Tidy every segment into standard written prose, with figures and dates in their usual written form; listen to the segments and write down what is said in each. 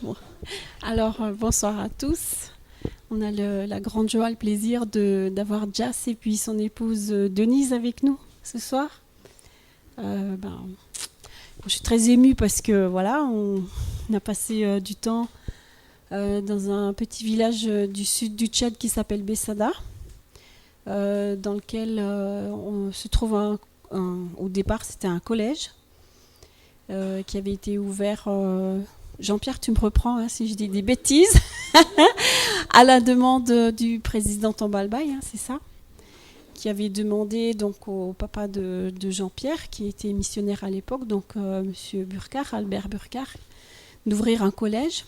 Bon. Alors, bonsoir à tous. On a la grande joie, le plaisir d'avoir Jas et puis son épouse Denise avec nous ce soir. Ben, je suis très émue parce que voilà, on a passé du temps dans un petit village du sud du Tchad qui s'appelle Bessada, dans lequel on se trouve au départ c'était un collège qui avait été ouvert. Jean-Pierre, tu me reprends hein, si je dis des bêtises, à la demande du président Tambalbaye, hein, c'est ça, qui avait demandé donc au papa de Jean-Pierre, qui était missionnaire à l'époque, donc Monsieur Burkhardt, Albert Burkhardt, d'ouvrir un collège.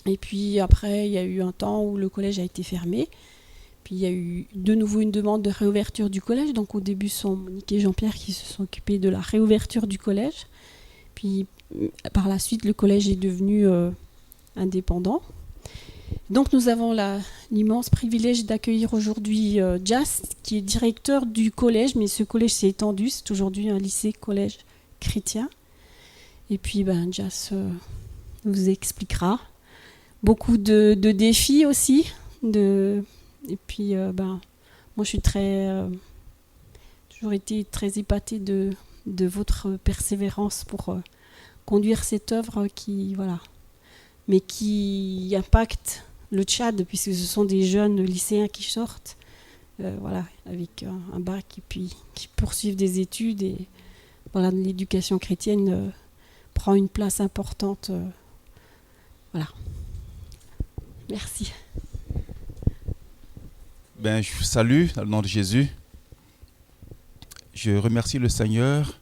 Et puis après, il y a eu un temps où le collège a été fermé. Puis il y a eu de nouveau une demande de réouverture du collège. Donc au début, ce sont Monique et Jean-Pierre qui se sont occupés de la réouverture du collège. Puis par la suite, le collège est devenu indépendant. Donc nous avons l'immense privilège d'accueillir aujourd'hui Jas, qui est directeur du collège, mais ce collège s'est étendu, c'est aujourd'hui un lycée-collège chrétien. Et puis Jas nous expliquera. Beaucoup de défis aussi. Et puis moi je suis toujours été très épatée de votre persévérance pour conduire cette œuvre mais qui impacte le Tchad, puisque ce sont des jeunes lycéens qui sortent, avec un bac et puis qui poursuivent des études. Et l'éducation chrétienne prend une place importante. Voilà. Merci. Je vous salue dans le nom de Jésus. Je remercie le Seigneur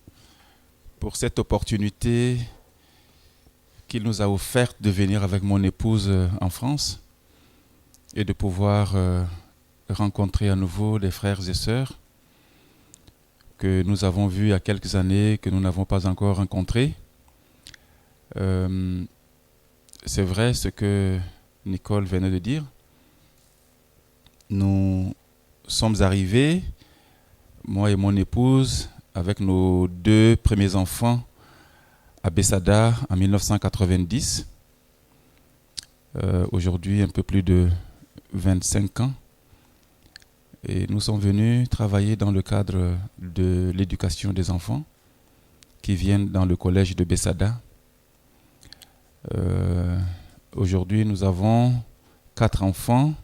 pour cette opportunité qu'il nous a offerte de venir avec mon épouse en France et de pouvoir rencontrer à nouveau des frères et sœurs que nous avons vus il y a quelques années, que nous n'avons pas encore rencontrés. C'est vrai ce que Nicole venait de dire. Nous sommes arrivés, moi et mon épouse, avec nos 2 premiers enfants à Bessada en 1990. Aujourd'hui, un peu plus de 25 ans. Et nous sommes venus travailler dans le cadre de l'éducation des enfants qui viennent dans le collège de Bessada. Aujourd'hui, nous avons 4 enfants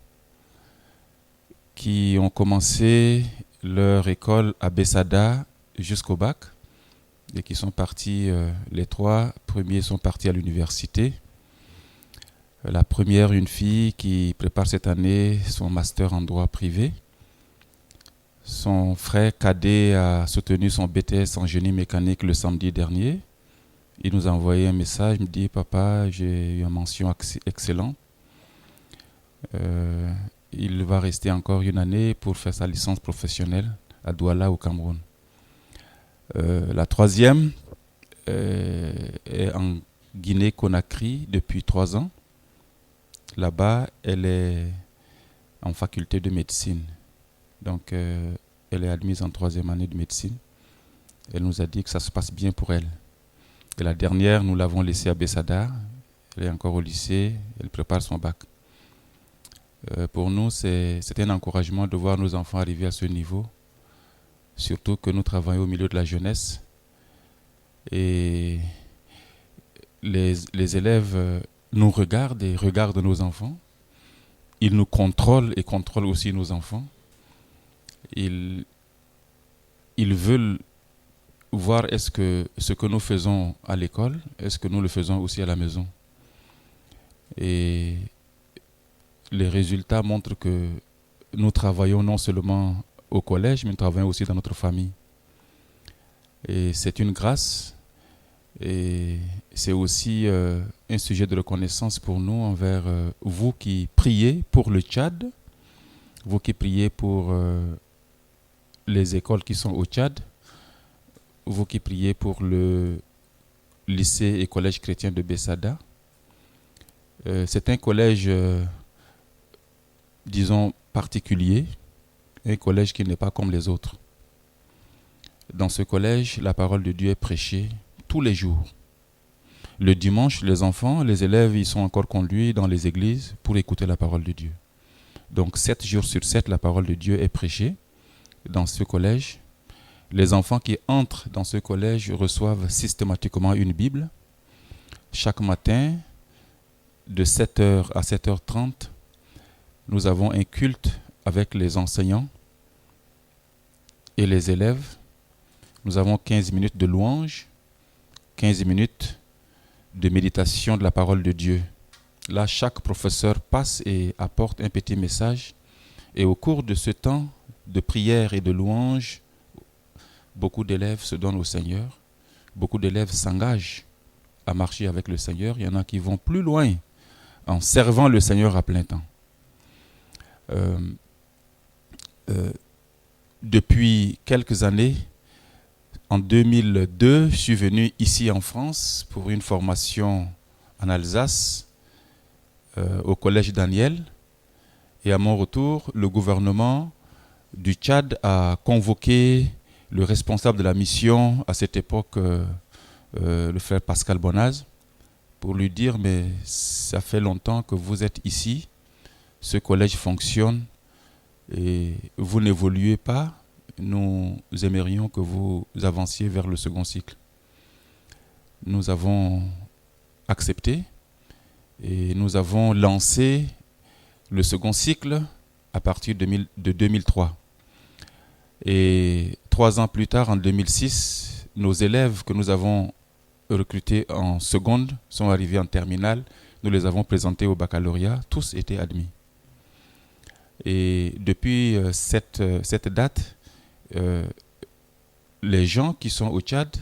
qui ont commencé leur école à Bessada jusqu'au bac et qui sont partis, les 3 premiers sont partis à l'université. La première, une fille qui prépare cette année son master en droit privé. Son frère cadet a soutenu son BTS en génie mécanique le samedi dernier. Il nous a envoyé un message, il me dit « Papa, j'ai eu une mention excellente. Il va rester encore une année pour faire sa licence professionnelle à Douala au Cameroun. » La troisième est en Guinée-Conakry depuis 3 ans. Là-bas, elle est en faculté de médecine. Donc, elle est admise en 3e année de médecine. Elle nous a dit que ça se passe bien pour elle. Et la dernière, nous l'avons laissée à Bessada. Elle est encore au lycée. Elle prépare son bac. Pour nous, c'est un encouragement de voir nos enfants arriver à ce niveau. Surtout que nous travaillons au milieu de la jeunesse. Et les élèves nous regardent et regardent nos enfants. Ils nous contrôlent et contrôlent aussi nos enfants. Ils veulent voir est-ce que ce que nous faisons à l'école, est-ce que nous le faisons aussi à la maison. Et les résultats montrent que nous travaillons non seulement au collège, mais nous travaillons aussi dans notre famille. Et c'est une grâce et c'est aussi un sujet de reconnaissance pour nous envers vous qui priez pour le Tchad, vous qui priez pour les écoles qui sont au Tchad, vous qui priez pour le lycée et collège chrétien de Bessada. C'est un collège, disons, particulier, un collège qui n'est pas comme les autres. Dans ce collège, la parole de Dieu est prêchée tous les jours. Le dimanche, les enfants, les élèves, ils sont encore conduits dans les églises pour écouter la parole de Dieu. Donc 7 jours sur 7, la parole de Dieu est prêchée dans ce collège. Les enfants qui entrent dans ce collège reçoivent systématiquement une Bible. Chaque matin, de 7h à 7h30, nous avons un culte avec les enseignants et les élèves. Nous avons 15 minutes de louange, 15 minutes de méditation de la parole de Dieu. Là, chaque professeur passe et apporte un petit message. Et au cours de ce temps de prière et de louange, beaucoup d'élèves se donnent au Seigneur. Beaucoup d'élèves s'engagent à marcher avec le Seigneur. Il y en a qui vont plus loin en servant le Seigneur à plein temps. Depuis quelques années, en 2002, je suis venu ici en France pour une formation en Alsace, au collège Daniel. Et à mon retour, le gouvernement du Tchad a convoqué le responsable de la mission, à cette époque, le frère Pascal Bonaz, pour lui dire, mais ça fait longtemps que vous êtes ici, ce collège fonctionne et vous n'évoluez pas, nous aimerions que vous avanciez vers le second cycle. Nous avons accepté et nous avons lancé le second cycle à partir de 2003. Et 3 ans plus tard, en 2006, nos élèves que nous avons recrutés en seconde sont arrivés en terminale. Nous les avons présentés au baccalauréat. Tous étaient admis. Et depuis cette date, les gens qui sont au Tchad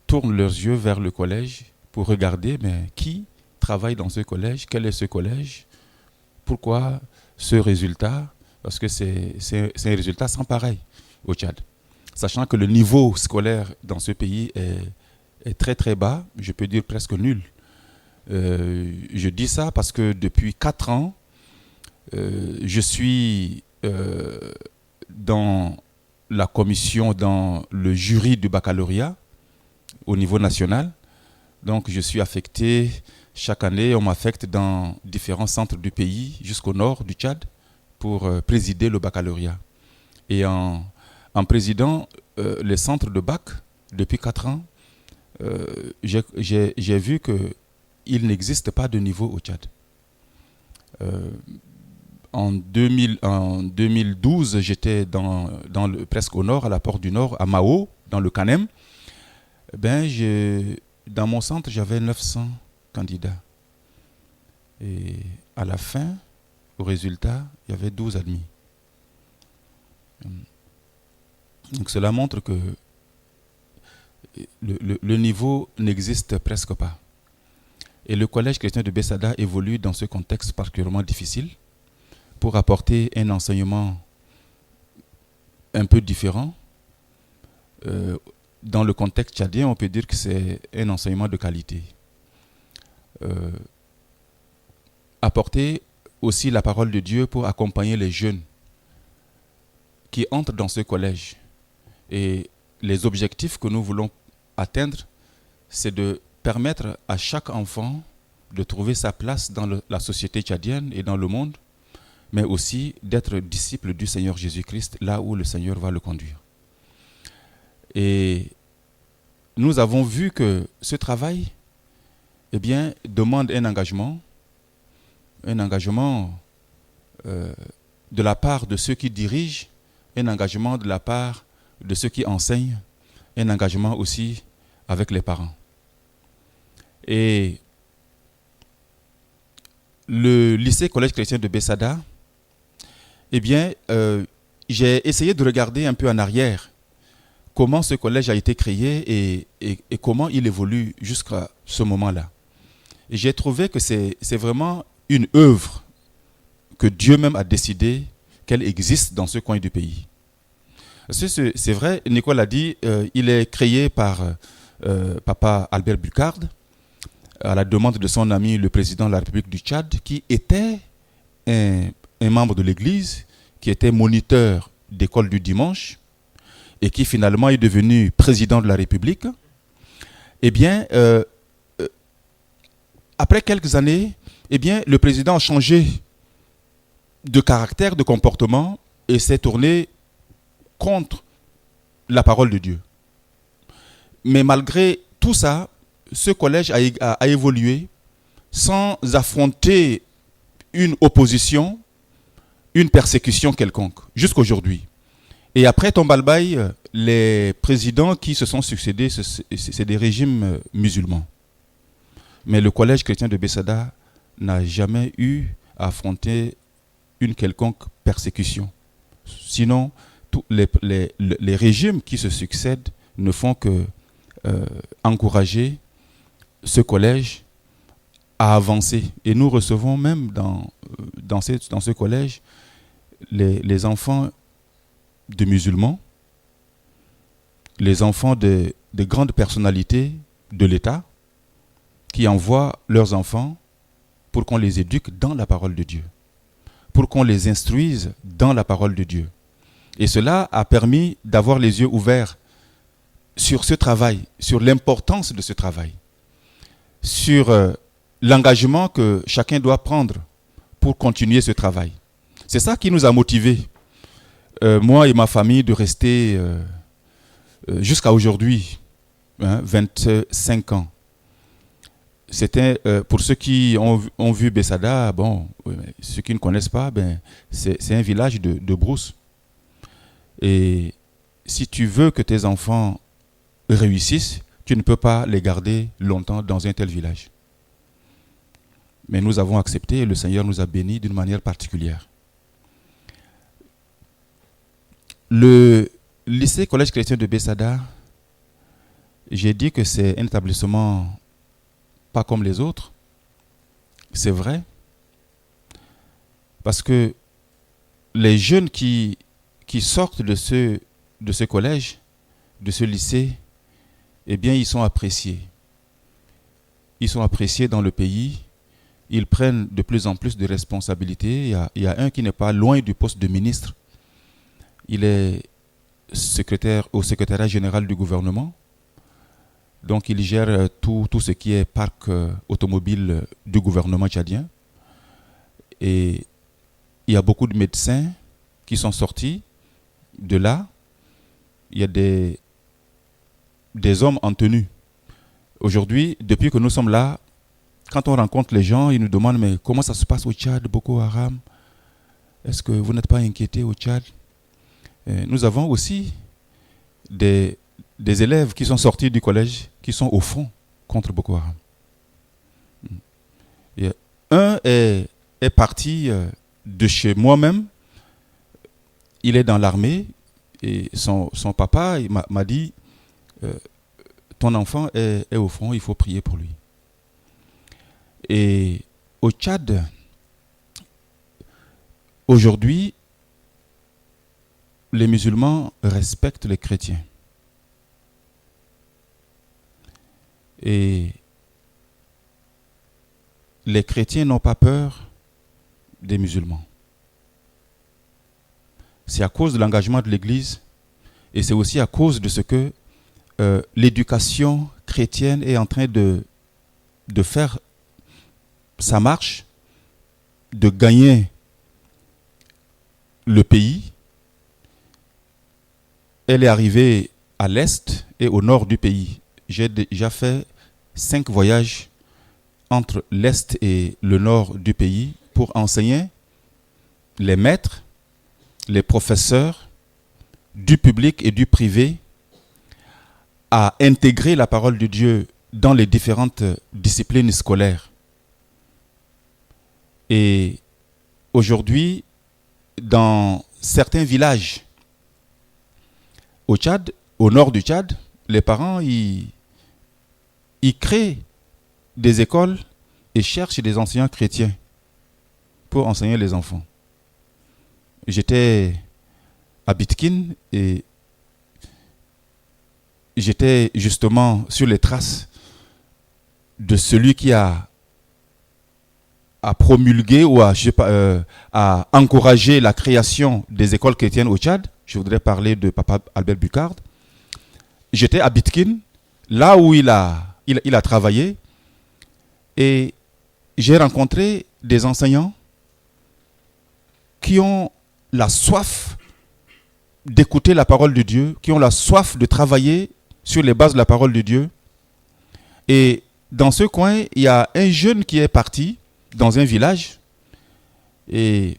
tournent leurs yeux vers le collège pour regarder qui travaille dans ce collège, quel est ce collège, pourquoi ce résultat, parce que c'est un résultat sans pareil au Tchad. Sachant que le niveau scolaire dans ce pays est très très bas, je peux dire presque nul. Je dis ça parce que depuis 4 ans, je suis dans la commission, dans le jury du baccalauréat au niveau national. Donc je suis affecté, chaque année on m'affecte dans différents centres du pays, jusqu'au nord du Tchad, pour présider le baccalauréat. Et en présidant les centres de bac depuis 4 ans, j'ai vu qu'il n'existe pas de niveau au Tchad. En 2012, j'étais presque au nord, à la porte du nord, à Mao, dans le Canem. Dans mon centre, j'avais 900 candidats. Et à la fin, au résultat, il y avait 12 admis. Donc cela montre que le niveau n'existe presque pas. Et le collège chrétien de Bessada évolue dans ce contexte particulièrement difficile pour apporter un enseignement un peu différent. Dans le contexte tchadien, on peut dire que c'est un enseignement de qualité. Apporter aussi la parole de Dieu pour accompagner les jeunes qui entrent dans ce collège. Et les objectifs que nous voulons atteindre, c'est de permettre à chaque enfant de trouver sa place dans la société tchadienne et dans le monde, mais aussi d'être disciple du Seigneur Jésus-Christ là où le Seigneur va le conduire. Et nous avons vu que ce travail demande un engagement de la part de ceux qui dirigent, un engagement de la part de ceux qui enseignent, un engagement aussi avec les parents. Et le lycée collège chrétien de Bessada, j'ai essayé de regarder un peu en arrière comment ce collège a été créé et comment il évolue jusqu'à ce moment-là. Et j'ai trouvé que c'est vraiment une œuvre que Dieu même a décidé qu'elle existe dans ce coin du pays. C'est vrai, Nicole a dit, il est créé par Papa Albert Bucard, à la demande de son ami le président de la République du Tchad, qui était un membre de l'Église, qui était moniteur d'école du dimanche, et qui finalement est devenu président de la République. après quelques années, eh bien, le président a changé de caractère, de comportement et s'est tourné contre la parole de Dieu. Mais malgré tout ça, ce collège a évolué sans affronter une opposition, une persécution quelconque, jusqu'aujourd'hui. Et après Tombalbaye, les présidents qui se sont succédés, c'est des régimes musulmans. Mais le collège chrétien de Bessada n'a jamais eu à affronter une quelconque persécution. Sinon, tous les régimes qui se succèdent ne font que encourager ce collège à avancer. Et nous recevons même dans ce collège les enfants de musulmans, les enfants de grandes personnalités de l'État qui envoient leurs enfants pour qu'on les éduque dans la parole de Dieu, pour qu'on les instruise dans la parole de Dieu. Et cela a permis d'avoir les yeux ouverts sur ce travail, sur l'importance de ce travail, sur l'engagement que chacun doit prendre pour continuer ce travail. C'est ça qui nous a motivés, moi et ma famille, de rester jusqu'à aujourd'hui, 25 ans. C'était, pour ceux qui ont vu Bessada, bon, ceux qui ne connaissent pas, c'est un village de brousse. Et si tu veux que tes enfants réussissent, tu ne peux pas les garder longtemps dans un tel village. Mais nous avons accepté et le Seigneur nous a bénis d'une manière particulière. Le lycée collège chrétien de Bessada, j'ai dit que c'est un établissement pas comme les autres. C'est vrai. Parce que les jeunes qui sortent de ce collège, de ce lycée, eh bien, ils sont appréciés. Ils sont appréciés dans le pays. Ils prennent de plus en plus de responsabilités. Il y a un qui n'est pas loin du poste de ministre. Il est secrétaire au secrétariat général du gouvernement. Donc, il gère tout ce qui est parc automobile du gouvernement tchadien. Et il y a beaucoup de médecins qui sont sortis de là. Il y a des hommes en tenue. Aujourd'hui, depuis que nous sommes là, quand on rencontre les gens, ils nous demandent mais comment ça se passe au Tchad, Boko Haram? Est-ce que vous n'êtes pas inquiétés au Tchad? Nous avons aussi des élèves qui sont sortis du collège, qui sont au front contre Boko Haram. Et un est parti de chez moi-même. Il est dans l'armée et son papa m'a dit ton enfant est au front, il faut prier pour lui. Et au Tchad, aujourd'hui, les musulmans respectent les chrétiens. Et les chrétiens n'ont pas peur des musulmans. C'est à cause de l'engagement de l'Église et c'est aussi à cause de ce que l'éducation chrétienne est en train de faire sa marche, de gagner le pays. Elle est arrivée à l'est et au nord du pays. J'ai déjà fait 5 voyages entre l'est et le nord du pays pour enseigner les maîtres, les professeurs du public et du privé à intégrer la parole de Dieu dans les différentes disciplines scolaires. Et aujourd'hui, dans certains villages au Tchad, au nord du Tchad, les parents ils créent des écoles et cherchent des enseignants chrétiens pour enseigner les enfants. J'étais à Bitkin et j'étais justement sur les traces de celui qui a promulgué ou a encouragé la création des écoles chrétiennes au Tchad. Je voudrais parler de Papa Albert Bucard. J'étais à Bitkin, là où il a travaillé, et j'ai rencontré des enseignants qui ont la soif d'écouter la parole de Dieu, qui ont la soif de travailler sur les bases de la parole de Dieu. Et dans ce coin, il y a un jeune qui est parti dans un village. Et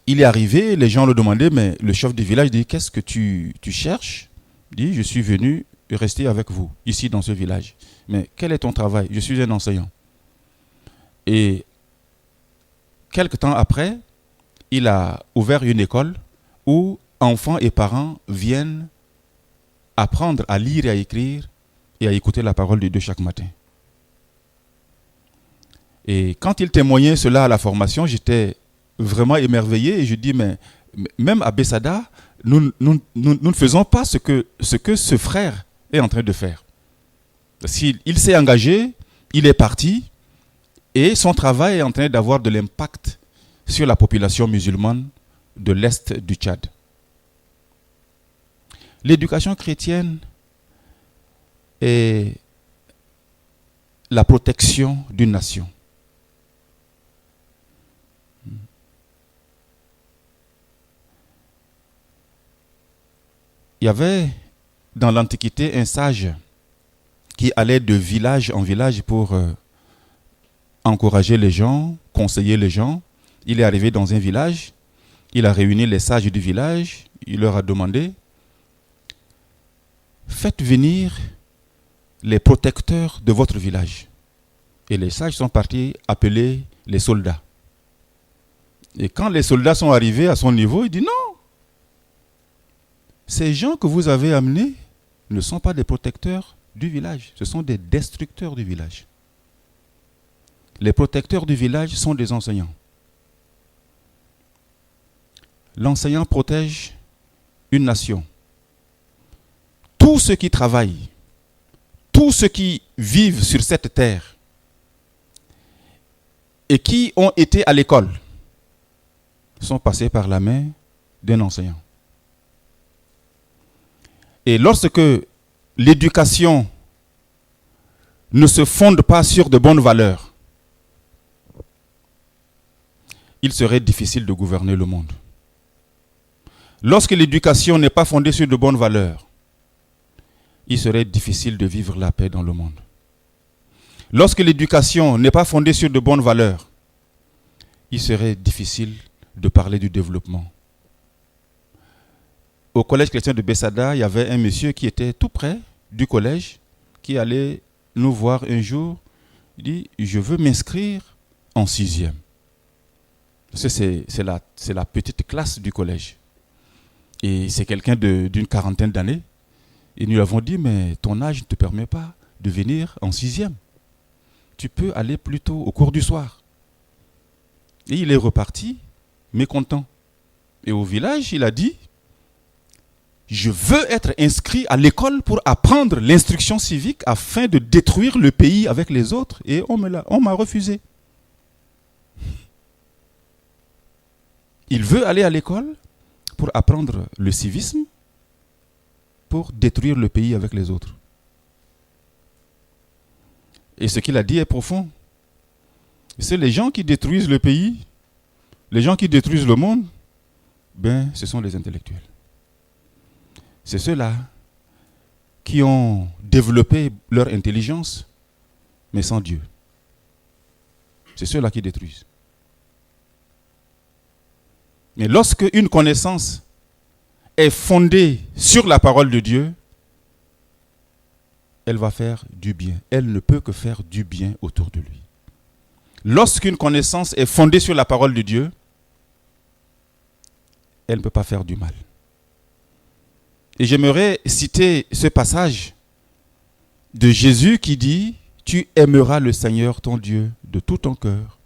il est arrivé, les gens le demandaient, mais le chef du village dit, qu'est-ce que tu cherches? Il dit, je suis venu rester avec vous, ici dans ce village. Mais quel est ton travail? Je suis un enseignant. Et quelque temps après, il a ouvert une école où enfants et parents viennent apprendre à lire et à écrire et à écouter la parole de Dieu chaque matin. Et quand il témoignait cela à la formation, j'étais vraiment émerveillé et je dis, mais même à Bessada, nous ne faisons pas ce que ce frère est en train de faire. Il s'est engagé, il est parti et son travail est en train d'avoir de l'impact sur la population musulmane de l'Est du Tchad. L'éducation chrétienne est la protection d'une nation. Il y avait dans l'Antiquité un sage qui allait de village en village pour encourager les gens, conseiller les gens. Il est arrivé dans un village, il a réuni les sages du village, il leur a demandé, faites venir les protecteurs de votre village. Et les sages sont partis appeler les soldats. Et quand les soldats sont arrivés à son niveau, il dit non, ces gens que vous avez amenés ne sont pas des protecteurs du village, ce sont des destructeurs du village. Les protecteurs du village sont des enseignants. L'enseignant protège une nation. Tous ceux qui travaillent, tous ceux qui vivent sur cette terre et qui ont été à l'école sont passés par la main d'un enseignant. Et lorsque l'éducation ne se fonde pas sur de bonnes valeurs, il serait difficile de gouverner le monde. Lorsque l'éducation n'est pas fondée sur de bonnes valeurs, il serait difficile de vivre la paix dans le monde. Lorsque l'éducation n'est pas fondée sur de bonnes valeurs, il serait difficile de parler du développement. Au collège chrétien de Bessada, il y avait un monsieur qui était tout près du collège, qui allait nous voir un jour. Il dit, je veux m'inscrire en 6e. C'est la petite classe du collège. Et c'est quelqu'un d'une quarantaine d'années. Et nous lui avons dit, mais ton âge ne te permet pas de venir en 6e. Tu peux aller plutôt au cours du soir. Et il est reparti, mécontent. Et au village, il a dit, je veux être inscrit à l'école pour apprendre l'instruction civique afin de détruire le pays avec les autres. Et on m'a refusé. Il veut aller à l'école pour apprendre le civisme, pour détruire le pays avec les autres. Et ce qu'il a dit est profond. C'est les gens qui détruisent le pays, les gens qui détruisent le monde, ce sont les intellectuels. C'est ceux-là qui ont développé leur intelligence, mais sans Dieu. C'est ceux-là qui détruisent. Mais lorsque une connaissance est fondée sur la parole de Dieu, elle va faire du bien. Elle ne peut que faire du bien autour de lui. Lorsqu'une connaissance est fondée sur la parole de Dieu, elle ne peut pas faire du mal. Et j'aimerais citer ce passage de Jésus qui dit, tu aimeras le Seigneur ton Dieu de tout ton cœur,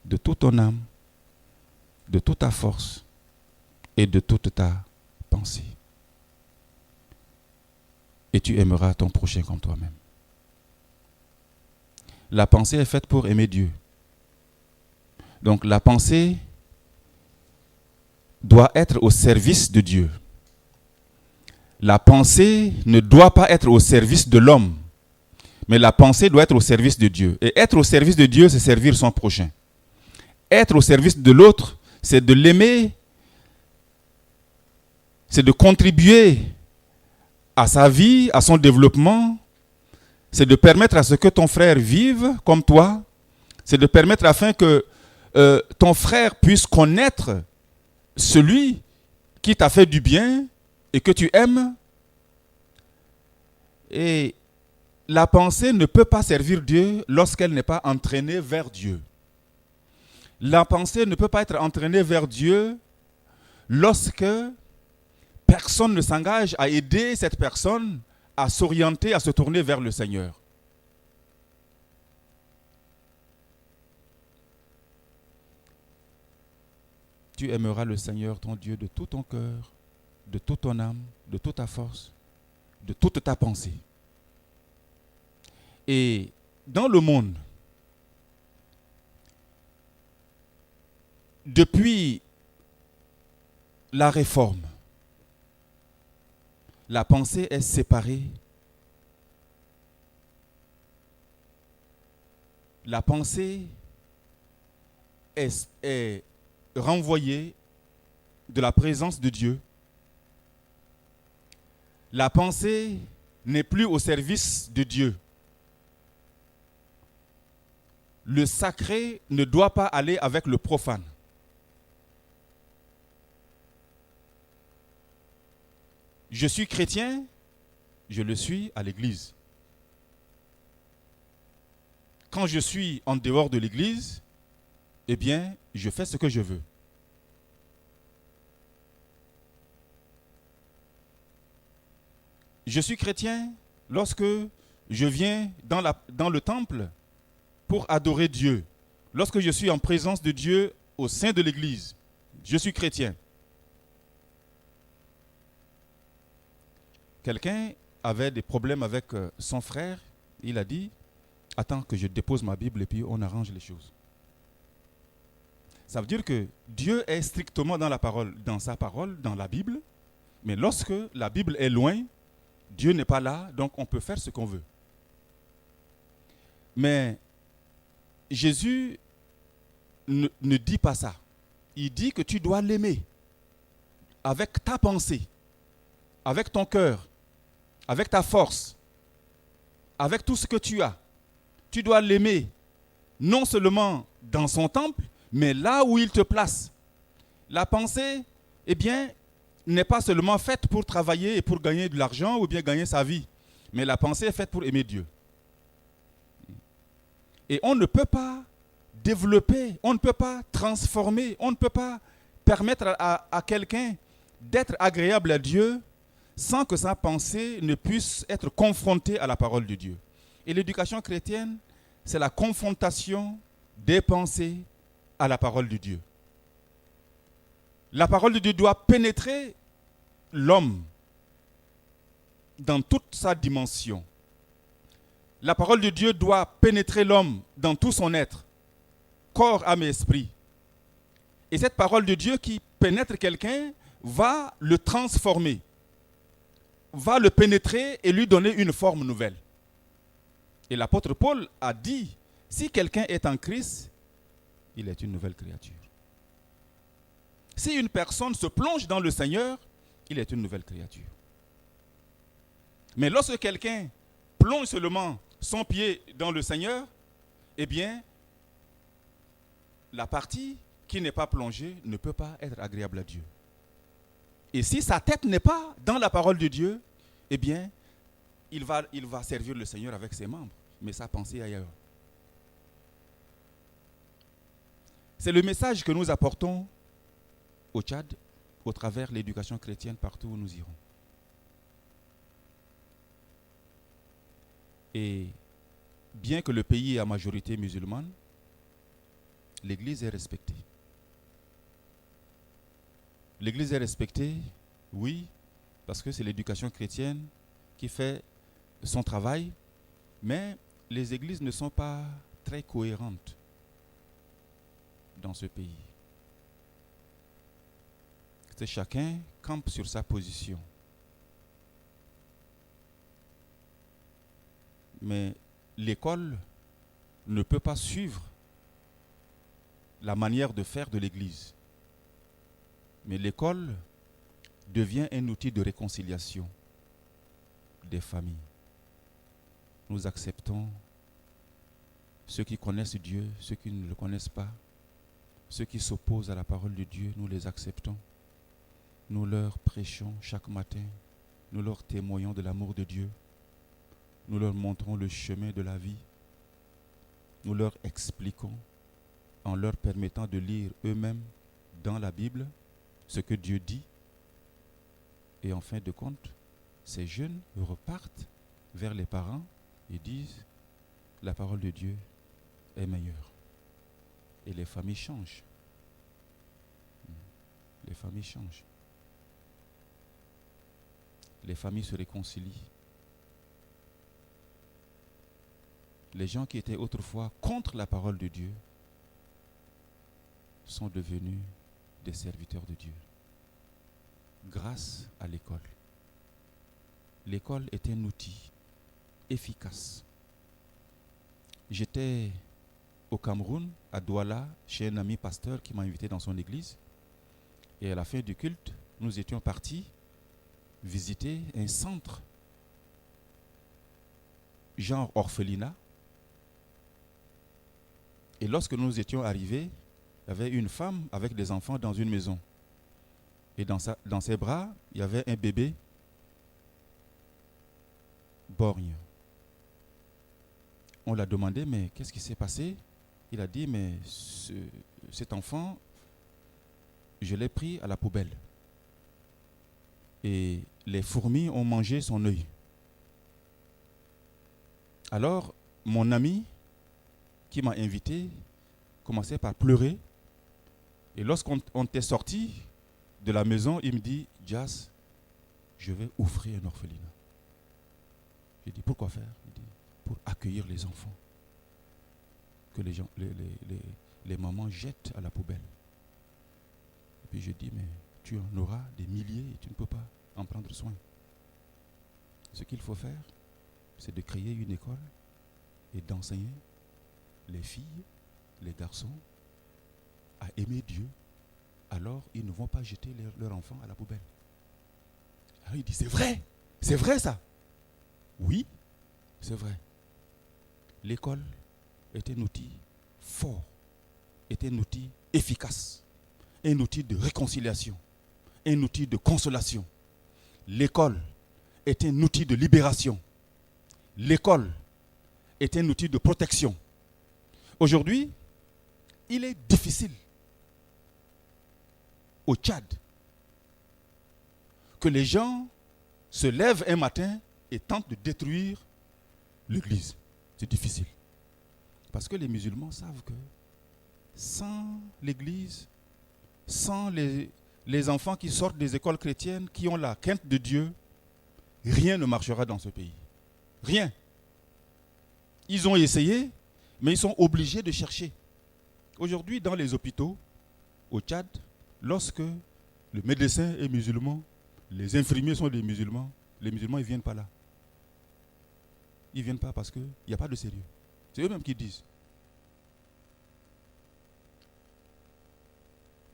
de toute ton âme, de toute ta force et de toute ta pensée. Et tu aimeras ton prochain comme toi-même. La pensée est faite pour aimer Dieu. Donc la pensée doit être au service de Dieu. La pensée ne doit pas être au service de l'homme, Mais la pensée doit être au service de Dieu. Et être au service de Dieu, c'est servir son prochain. Être au service de l'autre, c'est de l'aimer, c'est de contribuer à sa vie, à son développement, c'est de permettre à ce que ton frère vive comme toi, c'est de permettre afin que ton frère puisse connaître celui qui t'a fait du bien et que tu aimes. Et la pensée ne peut pas servir Dieu lorsqu'elle n'est pas entraînée vers Dieu. La pensée ne peut pas être entraînée vers Dieu lorsque personne ne s'engage à aider cette personne à s'orienter, à se tourner vers le Seigneur. Tu aimeras le Seigneur, ton Dieu, de tout ton cœur, de toute ton âme, de toute ta force, de toute ta pensée. Et dans le monde, depuis la réforme, la pensée est séparée. La pensée est renvoyée de la présence de Dieu. La pensée n'est plus au service de Dieu. Le sacré ne doit pas aller avec le profane. Je suis chrétien, je le suis à l'église. Quand je suis en dehors de l'église, eh bien, je fais ce que je veux. Je suis chrétien lorsque je viens dans le temple pour adorer Dieu. Lorsque je suis en présence de Dieu au sein de l'église, je suis chrétien. Quelqu'un avait des problèmes avec son frère. Il a dit, attends que je dépose ma Bible et puis on arrange les choses. Ça veut dire que Dieu est strictement dans la parole, dans sa parole, dans la Bible. Mais lorsque la Bible est loin, Dieu n'est pas là, donc on peut faire ce qu'on veut. Mais Jésus ne dit pas ça. Il dit que tu dois l'aimer avec ta pensée, avec ton cœur, avec ta force, avec tout ce que tu as. Tu dois l'aimer non seulement dans son temple, mais là où il te place. La pensée, eh bien, n'est pas seulement faite pour travailler et pour gagner de l'argent ou bien gagner sa vie, mais la pensée est faite pour aimer Dieu. Et on ne peut pas développer, on ne peut pas transformer, on ne peut pas permettre à quelqu'un d'être agréable à Dieu sans que sa pensée ne puisse être confrontée à la parole de Dieu. Et l'éducation chrétienne, c'est la confrontation des pensées à la parole de Dieu. La parole de Dieu doit pénétrer l'homme dans toute sa dimension. La parole de Dieu doit pénétrer l'homme dans tout son être, corps, âme et esprit. Et cette parole de Dieu qui pénètre quelqu'un va le transformer, va le pénétrer et lui donner une forme nouvelle. Et l'apôtre Paul a dit, si quelqu'un est en Christ, il est une nouvelle créature. Si une personne se plonge dans le Seigneur, il est une nouvelle créature. Mais lorsque quelqu'un plonge seulement son pied dans le Seigneur, eh bien, la partie qui n'est pas plongée ne peut pas être agréable à Dieu. Et si sa tête n'est pas dans la parole de Dieu, eh bien, il va servir le Seigneur avec ses membres, mais sa pensée est ailleurs. C'est le message que nous apportons au Tchad, au travers de l'éducation chrétienne partout où nous irons. Et bien que le pays est à majorité musulmane, l'Église est respectée. L'Église est respectée, oui, parce que c'est l'éducation chrétienne qui fait son travail, mais les églises ne sont pas très cohérentes dans ce pays. C'est chacun campe sur sa position. Mais l'école ne peut pas suivre la manière de faire de l'Église. Mais l'école devient un outil de réconciliation des familles. Nous acceptons ceux qui connaissent Dieu, ceux qui ne le connaissent pas, ceux qui s'opposent à la parole de Dieu, nous les acceptons. Nous leur prêchons chaque matin, nous leur témoignons de l'amour de Dieu, nous leur montrons le chemin de la vie, nous leur expliquons en leur permettant de lire eux-mêmes dans la Bible ce que Dieu dit. Et en fin de compte, ces jeunes repartent vers les parents et disent la parole de Dieu est meilleure. Et les familles changent. Les familles changent. Les familles se réconcilient. Les gens qui étaient autrefois contre la parole de Dieu sont devenus des serviteurs de Dieu grâce à l'école. L'école est un outil efficace. J'étais au Cameroun, à Douala, chez un ami pasteur qui m'a invité dans son église. Et à la fin du culte, nous étions partis visiter un centre genre orphelinat. Et lorsque nous étions arrivés, il y avait une femme avec des enfants dans une maison. Et dans ses bras, il y avait un bébé borgne. On l'a demandé, mais qu'est-ce qui s'est passé? Il a dit, mais cet enfant, je l'ai pris à la poubelle. Et les fourmis ont mangé son œil. Alors, mon ami qui m'a invité commençait par pleurer. Et lorsqu'on était sorti de la maison, il me dit, Jas, je vais ouvrir un orphelinat. J'ai dit, pourquoi faire? Il dit, pour accueillir les enfants que les mamans jettent à la poubelle. Et puis je dis, mais tu en auras des milliers et tu ne peux pas en prendre soin. Ce qu'il faut faire, c'est de créer une école et d'enseigner les filles, les garçons à aimer Dieu. Alors ils ne vont pas jeter leurs enfants à la poubelle. Alors il dit, c'est vrai ça. Oui, c'est vrai. L'école est un outil fort, est un outil efficace, un outil de réconciliation, un outil de consolation. L'école est un outil de libération. L'école est un outil de protection. Aujourd'hui, il est difficile au Tchad que les gens se lèvent un matin et tentent de détruire l'église. C'est difficile. Parce que les musulmans savent que sans l'église, sans les enfants qui sortent des écoles chrétiennes, qui ont la crainte de Dieu, rien ne marchera dans ce pays. Rien. Ils ont essayé, mais ils sont obligés de chercher. Aujourd'hui, dans les hôpitaux, au Tchad, lorsque le médecin est musulman, les infirmiers sont des musulmans, les musulmans ne viennent pas là. Ils ne viennent pas parce qu'il n'y a pas de sérieux. C'est eux-mêmes qui disent.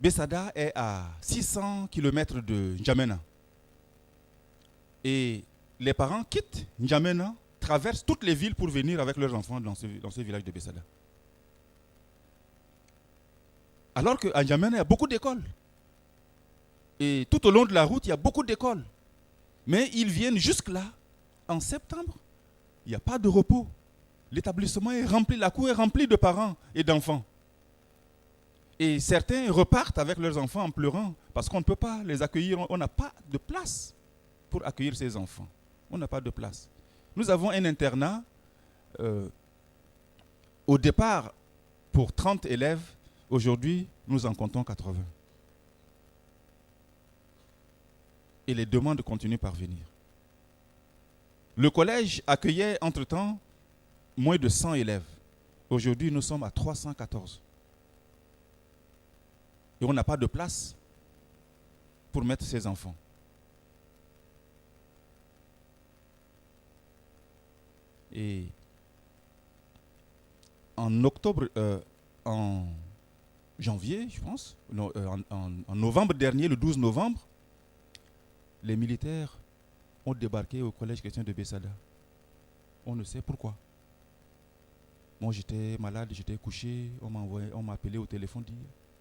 Bessada est à 600 km de N'Djamena. Et les parents quittent N'Djamena, traversent toutes les villes pour venir avec leurs enfants dans ce village de Bessada. Alors qu'à N'Djamena, il y a beaucoup d'écoles. Et tout au long de la route, il y a beaucoup d'écoles. Mais ils viennent jusque-là, en septembre. Il n'y a pas de repos. L'établissement est rempli, la cour est remplie de parents et d'enfants. Et certains repartent avec leurs enfants en pleurant parce qu'on ne peut pas les accueillir. On n'a pas de place pour accueillir ces enfants. On n'a pas de place. Nous avons un internat au départ pour 30 élèves. Aujourd'hui, nous en comptons 80. Et les demandes continuent par venir. Le collège accueillait entre-temps moins de 100 élèves. Aujourd'hui, nous sommes à 314. Et on n'a pas de place pour mettre ces enfants. Et en octobre, en janvier, je pense, non, en novembre dernier, le 12 novembre, les militaires ont débarqué au collège chrétien de Bessada. On ne sait pourquoi. Moi, j'étais malade, j'étais couché, on m'a appelé au téléphone, dit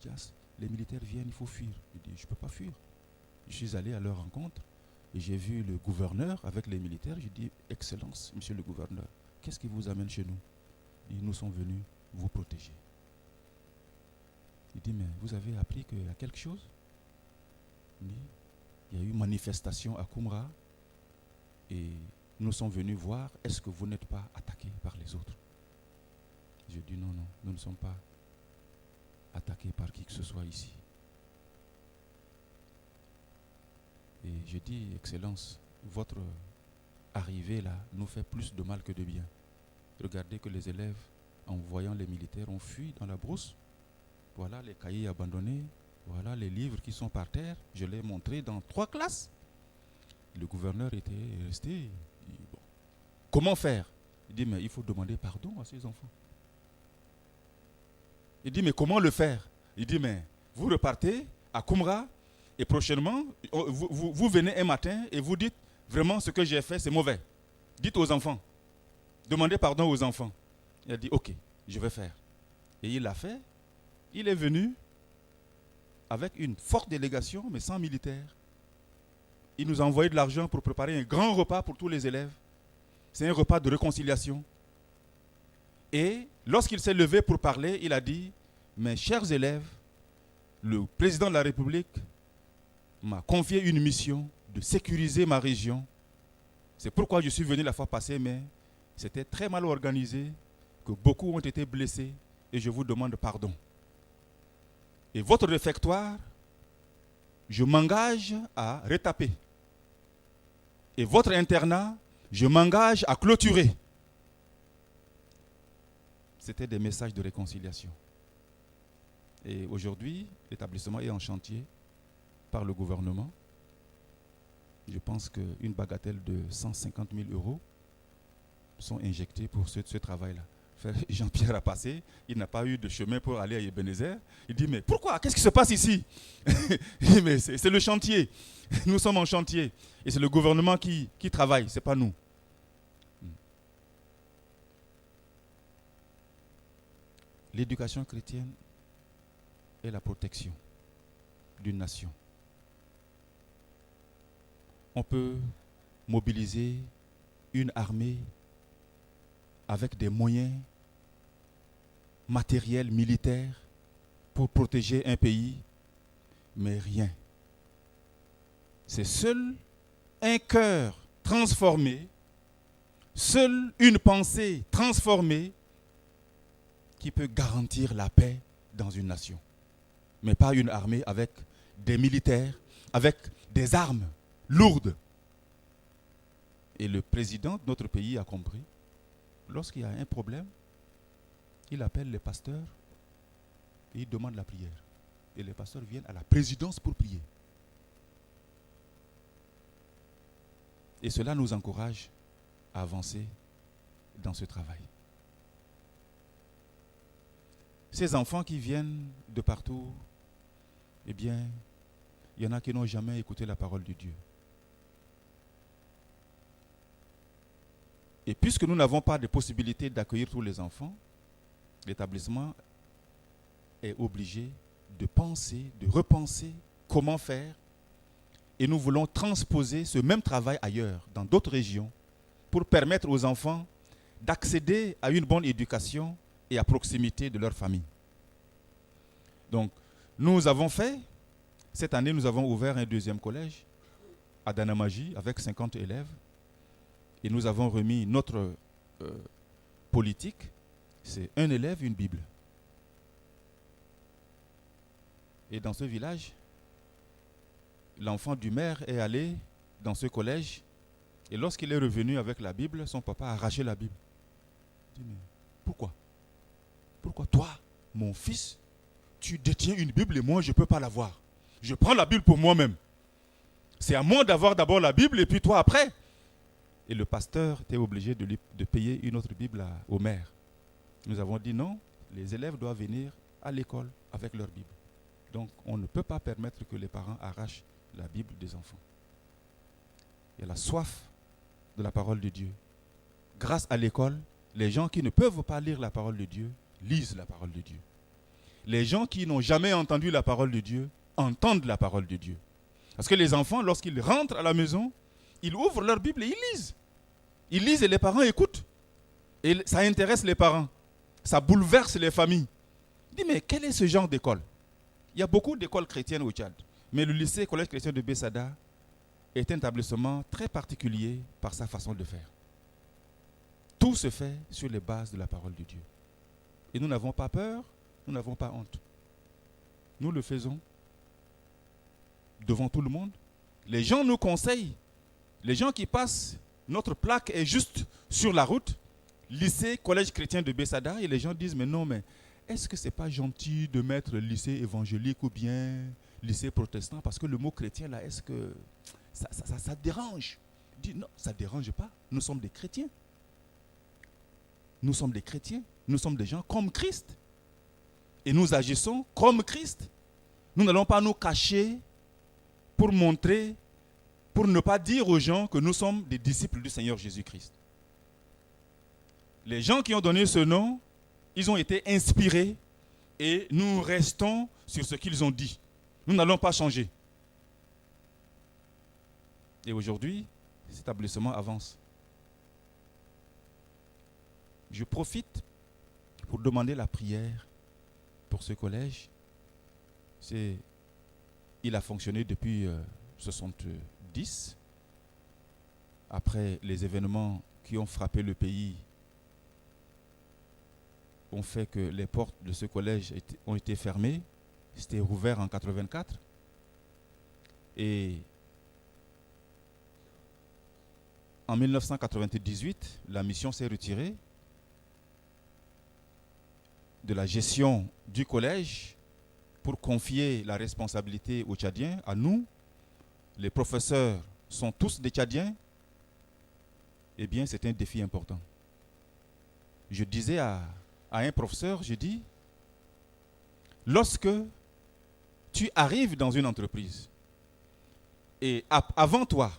Jas, les militaires viennent, il faut fuir. Je dis, je ne peux pas fuir. Je suis allé à leur rencontre et j'ai vu le gouverneur avec les militaires. Je dis, Excellence, monsieur le gouverneur, qu'est-ce qui vous amène chez nous? Il dit, nous sommes venus vous protéger. Il dit, mais vous avez appris qu'il y a quelque chose? Il dit, il y a eu manifestation à Koumra et nous sommes venus voir, est-ce que vous n'êtes pas attaqués par les autres? Je dis, non, nous ne sommes pas attaqués par qui que ce soit ici. Et je dis, Excellence, votre arrivée là nous fait plus de mal que de bien. Regardez que les élèves, en voyant les militaires, ont fui dans la brousse. Voilà les cahiers abandonnés, voilà les livres qui sont par terre. Je l'ai montré dans 3 classes. Le gouverneur était resté. Il dit, bon, comment faire? Il dit, mais il faut demander pardon à ces enfants. Il dit, mais comment le faire? Il dit, mais vous repartez à Koumra et prochainement, vous venez un matin et vous dites, vraiment ce que j'ai fait, c'est mauvais. Dites aux enfants. Demandez pardon aux enfants. Il a dit, ok, je vais faire. Et il l'a fait. Il est venu avec une forte délégation, mais sans militaire. Il nous a envoyé de l'argent pour préparer un grand repas pour tous les élèves. C'est un repas de réconciliation. Et lorsqu'il s'est levé pour parler, il a dit, mes chers élèves, le président de la République m'a confié une mission de sécuriser ma région. C'est pourquoi je suis venu la fois passée, mais c'était très mal organisé, que beaucoup ont été blessés, et je vous demande pardon. Et votre réfectoire, je m'engage à retaper. Et votre internat, je m'engage à clôturer. C'était des messages de réconciliation. Et aujourd'hui, l'établissement est en chantier par le gouvernement. Je pense qu'une bagatelle de 150 000 € sont injectés pour ce travail-là. Jean-Pierre a passé, il n'a pas eu de chemin pour aller à Ebenezer. Il dit, mais pourquoi? Qu'est-ce qui se passe ici? Il dit, mais c'est le chantier. Nous sommes en chantier. Et c'est le gouvernement qui travaille, ce n'est pas nous. L'éducation chrétienne est la protection d'une nation. On peut mobiliser une armée avec des moyens matériels, militaires, pour protéger un pays, mais rien. C'est seul un cœur transformé, seule une pensée transformée qui peut garantir la paix dans une nation. Mais pas une armée avec des militaires, avec des armes lourdes. Et le président de notre pays a compris. Lorsqu'il y a un problème, il appelle les pasteurs et il demande la prière. Et les pasteurs viennent à la présidence pour prier. Et cela nous encourage à avancer dans ce travail. Ces enfants qui viennent de partout, eh bien, il y en a qui n'ont jamais écouté la parole de Dieu. Et puisque nous n'avons pas de possibilité d'accueillir tous les enfants, l'établissement est obligé de penser, de repenser comment faire. Et nous voulons transposer ce même travail ailleurs, dans d'autres régions, pour permettre aux enfants d'accéder à une bonne éducation et à proximité de leur famille. Donc, nous avons fait, cette année, nous avons ouvert un deuxième collège à Danamaji avec 50 élèves. Et nous avons remis notre politique, c'est un élève, une Bible. Et dans ce village, l'enfant du maire est allé dans ce collège. Et lorsqu'il est revenu avec la Bible, son papa a arraché la Bible. Il dit, mais pourquoi? Pourquoi toi, mon fils, tu détiens une Bible et moi, je ne peux pas l'avoir? Je prends la Bible pour moi-même. C'est à moi d'avoir d'abord la Bible et puis toi après. Et le pasteur était obligé de payer une autre Bible au maire. Nous avons dit non, les élèves doivent venir à l'école avec leur Bible. Donc, on ne peut pas permettre que les parents arrachent la Bible des enfants. Il y a la soif de la parole de Dieu. Grâce à l'école, les gens qui ne peuvent pas lire la parole de Dieu lisent la parole de Dieu. Les gens qui n'ont jamais entendu la parole de Dieu entendent la parole de Dieu. Parce que les enfants, lorsqu'ils rentrent à la maison, ils ouvrent leur Bible et ils lisent. Ils lisent et les parents écoutent. Et ça intéresse les parents. Ça bouleverse les familles. Je dis, mais quel est ce genre d'école? Il y a beaucoup d'écoles chrétiennes au Tchad. Mais le lycée collège chrétien de Bessada est un établissement très particulier par sa façon de faire. Tout se fait sur les bases de la parole de Dieu. Et nous n'avons pas peur, nous n'avons pas honte. Nous le faisons devant tout le monde. Les gens nous conseillent. Les gens qui passent, notre plaque est juste sur la route, lycée collège chrétien de Bessada, et les gens disent, mais non, mais est-ce que ce n'est pas gentil de mettre lycée évangélique ou bien lycée protestant? Parce que le mot chrétien, là, est-ce que ça dérange? Je dis, non, ça ne dérange pas. Nous sommes des chrétiens. Nous sommes des chrétiens. Nous sommes des gens comme Christ. Et nous agissons comme Christ. Nous n'allons pas nous cacher pour montrer, pour ne pas dire aux gens que nous sommes des disciples du Seigneur Jésus-Christ. Les gens qui ont donné ce nom, ils ont été inspirés et nous restons sur ce qu'ils ont dit. Nous n'allons pas changer. Et aujourd'hui, cet établissement avance. Je profite pour demander la prière pour ce collège. Il a fonctionné depuis 1970. Après les événements qui ont frappé le pays, ont fait que les portes de ce collège ont été fermées. C'était rouvert en 1984. Et en 1998, la mission s'est retirée de la gestion du collège pour confier la responsabilité aux Tchadiens, à nous. Les professeurs sont tous des Tchadiens. Eh bien, c'est un défi important. Je disais à un professeur, je dis, lorsque tu arrives dans une entreprise et avant toi,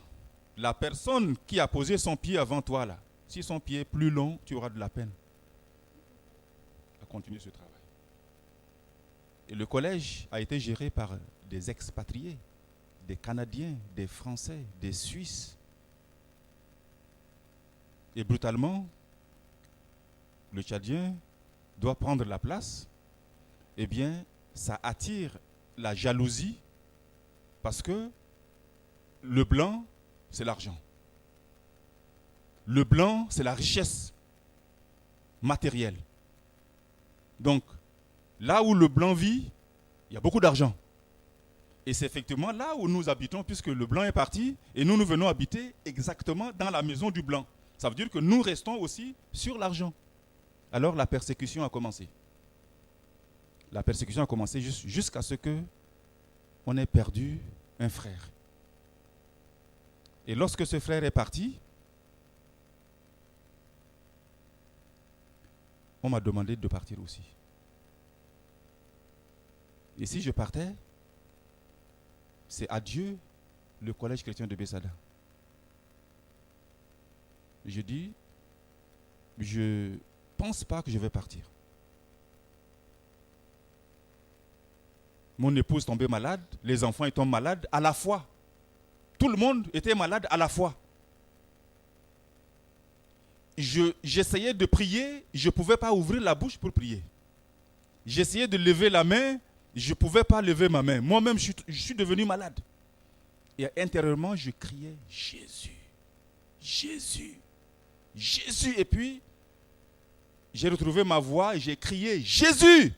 la personne qui a posé son pied avant toi, là, si son pied est plus long, tu auras de la peine à continuer ce travail. Et le collège a été géré par des expatriés, des Canadiens, des Français, des Suisses. Et brutalement, le Tchadien doit prendre la place. Eh bien, ça attire la jalousie parce que le blanc, c'est l'argent. Le blanc, c'est la richesse matérielle. Donc, là où le blanc vit, il y a beaucoup d'argent. Et c'est effectivement là où nous habitons, puisque le blanc est parti, et nous venons habiter exactement dans la maison du blanc. Ça veut dire que nous restons aussi sur l'argent. Alors la persécution a commencé. La persécution a commencé jusqu'à ce qu'on ait perdu un frère. Et lorsque ce frère est parti, on m'a demandé de partir aussi. Et si je partais, c'est adieu le collège chrétien de Bessada. Je dis, je ne pense pas que je vais partir. Mon épouse tombait malade, les enfants étaient malades à la fois. Tout le monde était malade à la fois. J'essayais de prier, je ne pouvais pas ouvrir la bouche pour prier. J'essayais de lever la main, je ne pouvais pas lever ma main. Moi-même, je suis devenu malade. Et intérieurement, je criais Jésus, Jésus, Jésus. Et puis, j'ai retrouvé ma voix et j'ai crié Jésus,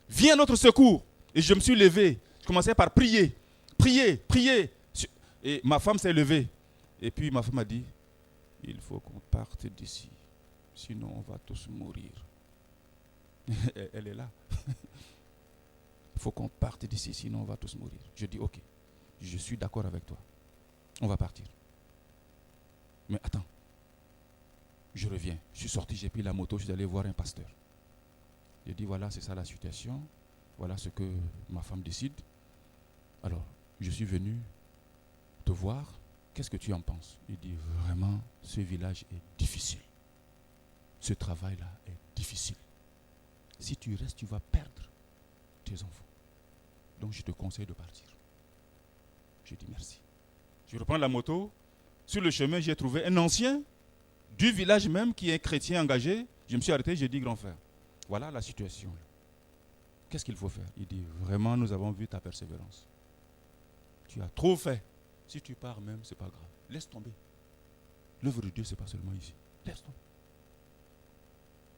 viens à notre secours. Et je me suis levé. Je commençais par prier, prier, prier. Et ma femme s'est levée. Et puis ma femme a dit, il faut qu'on parte d'ici, sinon on va tous mourir. Elle est là. Il faut qu'on parte d'ici, sinon on va tous mourir. Je dis, ok, je suis d'accord avec toi. On va partir. Mais attends. Je reviens. Je suis sorti, j'ai pris la moto, je suis allé voir un pasteur. J'ai dit, voilà, c'est ça la situation. Voilà ce que ma femme décide. Alors, je suis venu te voir. Qu'est-ce que tu en penses? Il dit, vraiment, ce village est difficile. Ce travail-là est difficile. Si tu restes, tu vas perdre tes enfants. Donc, je te conseille de partir. Je dis merci. Je reprends la moto. Sur le chemin, j'ai trouvé un ancien du village même qui est chrétien engagé. Je me suis arrêté, j'ai dit, grand frère, voilà la situation. Qu'est-ce qu'il faut faire? Il dit, vraiment, nous avons vu ta persévérance. Tu as trop fait. Si tu pars même, ce n'est pas grave. Laisse tomber. L'œuvre de Dieu, ce n'est pas seulement ici. Laisse tomber.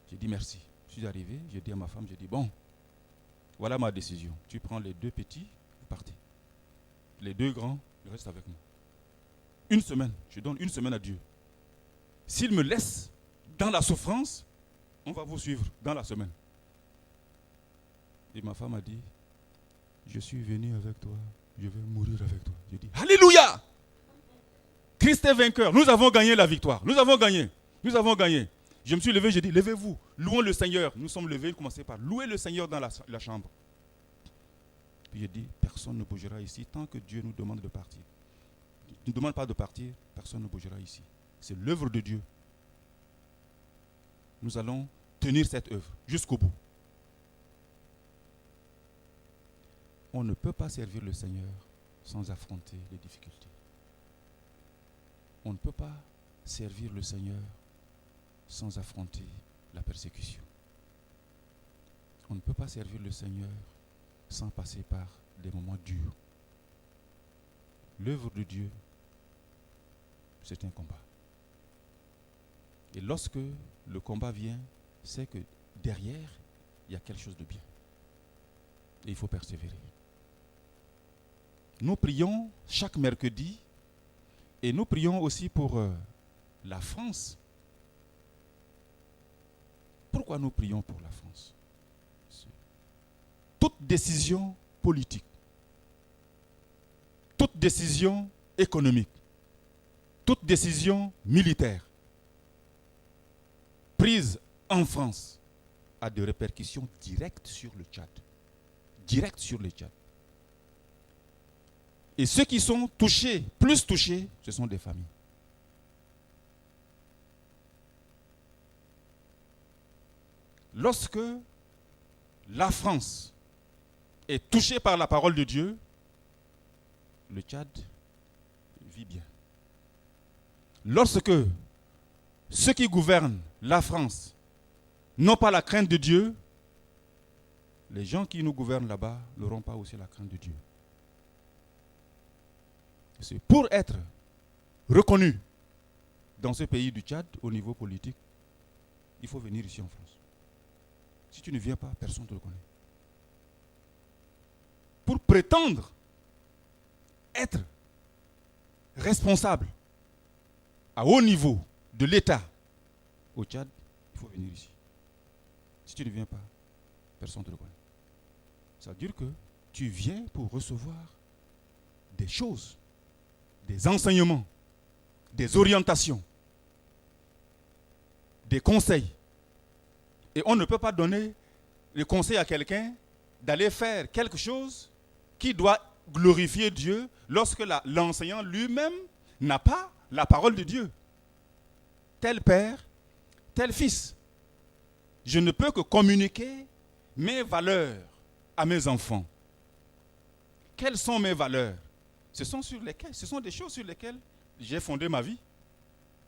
J'ai dit merci. Je suis arrivé, j'ai dit à ma femme, j'ai dit, bon, voilà ma décision. Tu prends les 2 petits, vous partez. Les 2 grands, ils restent avec moi. Une semaine, je donne une semaine à Dieu. S'il me laisse dans la souffrance, on va vous suivre dans la semaine. Et ma femme a dit, je suis venu avec toi, je vais mourir avec toi. Je dis, Alléluia! Christ est vainqueur, nous avons gagné la victoire, nous avons gagné, nous avons gagné. Je me suis levé, j'ai dit, levez-vous, louons le Seigneur. Nous sommes levés, il commençait par louer le Seigneur dans la chambre. Puis j'ai dit, personne ne bougera ici tant que Dieu nous demande de partir. Il ne nous demande pas de partir, personne ne bougera ici. C'est l'œuvre de Dieu. Nous allons tenir cette œuvre jusqu'au bout. On ne peut pas servir le Seigneur sans affronter les difficultés. On ne peut pas servir le Seigneur sans affronter la persécution. On ne peut pas servir le Seigneur sans passer par des moments durs. L'œuvre de Dieu, c'est un combat. Et lorsque le combat vient, c'est que derrière, il y a quelque chose de bien. Et il faut persévérer. Nous prions chaque mercredi et nous prions aussi pour la France. Pourquoi nous prions pour la France? Toute décision politique, toute décision économique, toute décision militaire prise en France a des répercussions directes sur le Tchad. Directes sur le Tchad. Et ceux qui sont touchés, plus touchés, ce sont des familles. Lorsque la France est touchée par la parole de Dieu, le Tchad vit bien. Lorsque ceux qui gouvernent la France n'ont pas la crainte de Dieu, les gens qui nous gouvernent là-bas n'auront pas aussi la crainte de Dieu. C'est pour être reconnu dans ce pays du Tchad au niveau politique, il faut venir ici en France. Si tu ne viens pas, personne ne te reconnaît. Pour prétendre être responsable à haut niveau de l'État au Tchad, il faut venir ici. Si tu ne viens pas, personne ne te reconnaît. Ça veut dire que tu viens pour recevoir des choses, des enseignements, des orientations, des conseils. Et on ne peut pas donner le conseil à quelqu'un d'aller faire quelque chose qui doit glorifier Dieu lorsque l'enseignant lui-même n'a pas la parole de Dieu. Tel père, tel fils. Je ne peux que communiquer mes valeurs à mes enfants. Quelles sont mes valeurs? Ce sont des choses sur lesquelles j'ai fondé ma vie.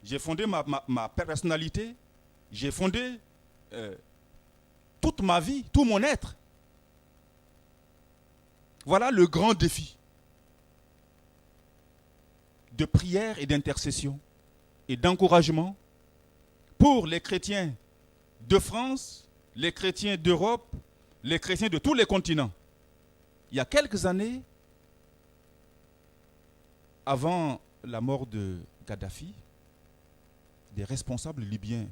J'ai fondé ma personnalité. J'ai fondé toute ma vie, tout mon être. Voilà le grand défi de prière et d'intercession et d'encouragement pour les chrétiens de France, les chrétiens d'Europe, les chrétiens de tous les continents. Il y a quelques années, avant la mort de Kadhafi, des responsables libyens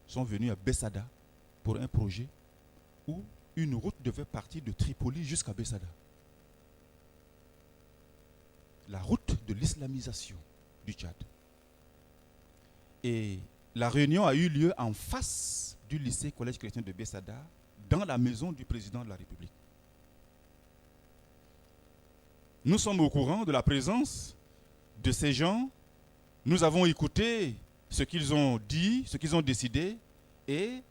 sont venus à Bessada pour un projet où une route devait partir de Tripoli jusqu'à Bessada. La route de l'islamisation du Tchad. Et la réunion a eu lieu en face du lycée collège chrétien de Bessada, dans la maison du président de la République. Nous sommes au courant de la présence de ces gens. Nous avons écouté ce qu'ils ont dit, ce qu'ils ont décidé. Et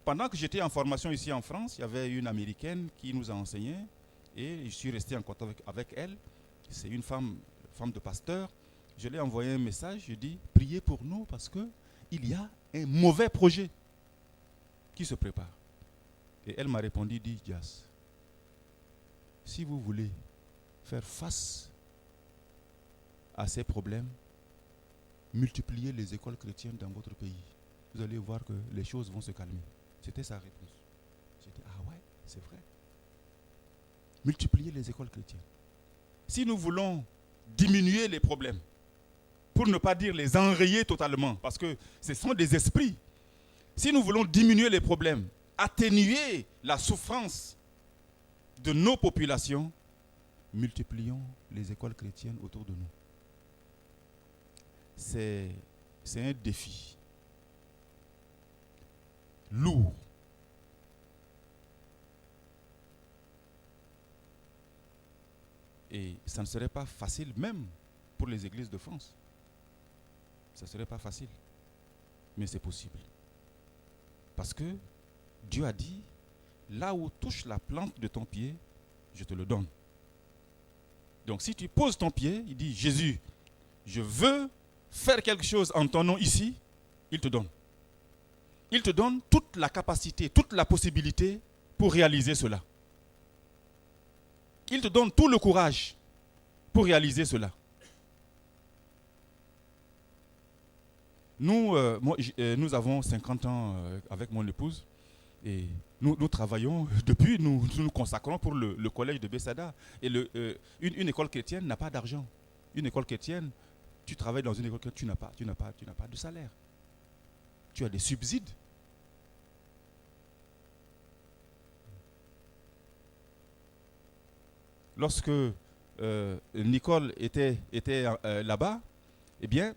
pendant que j'étais en formation ici en France, il y avait une Américaine qui nous a enseigné. Et je suis resté en contact avec elle. C'est une femme de pasteur. Je lui ai envoyé un message. Je dis, priez pour nous parce qu'il y a un mauvais projet qui se prépare. Et elle m'a répondu, dit, Jas, si vous voulez faire face à ces problèmes, multipliez les écoles chrétiennes dans votre pays. Vous allez voir que les choses vont se calmer. C'était sa réponse. J'ai dit, ah ouais, c'est vrai. Multiplier les écoles chrétiennes. Si nous voulons diminuer les problèmes, pour ne pas dire les enrayer totalement, parce que ce sont des esprits. Si nous voulons diminuer les problèmes, atténuer la souffrance de nos populations, multiplions les écoles chrétiennes autour de nous. C'est un défi lourd. Et ça ne serait pas facile même pour les églises de France. Ça ne serait pas facile. Mais c'est possible. Parce que Dieu a dit, là où touche la plante de ton pied, je te le donne. Donc si tu poses ton pied, il dit, Jésus, je veux faire quelque chose en ton nom ici, il te donne. Il te donne toute la capacité, toute la possibilité pour réaliser cela. Il te donne tout le courage pour réaliser cela. Nous avons 50 ans avec mon épouse et nous travaillons depuis, nous nous consacrons pour le collège de Bessada. Et une école chrétienne n'a pas d'argent. Une école chrétienne, tu travailles dans une école chrétienne, tu n'as pas de salaire. Tu as des subsides. Lorsque Nicole était là-bas, eh bien,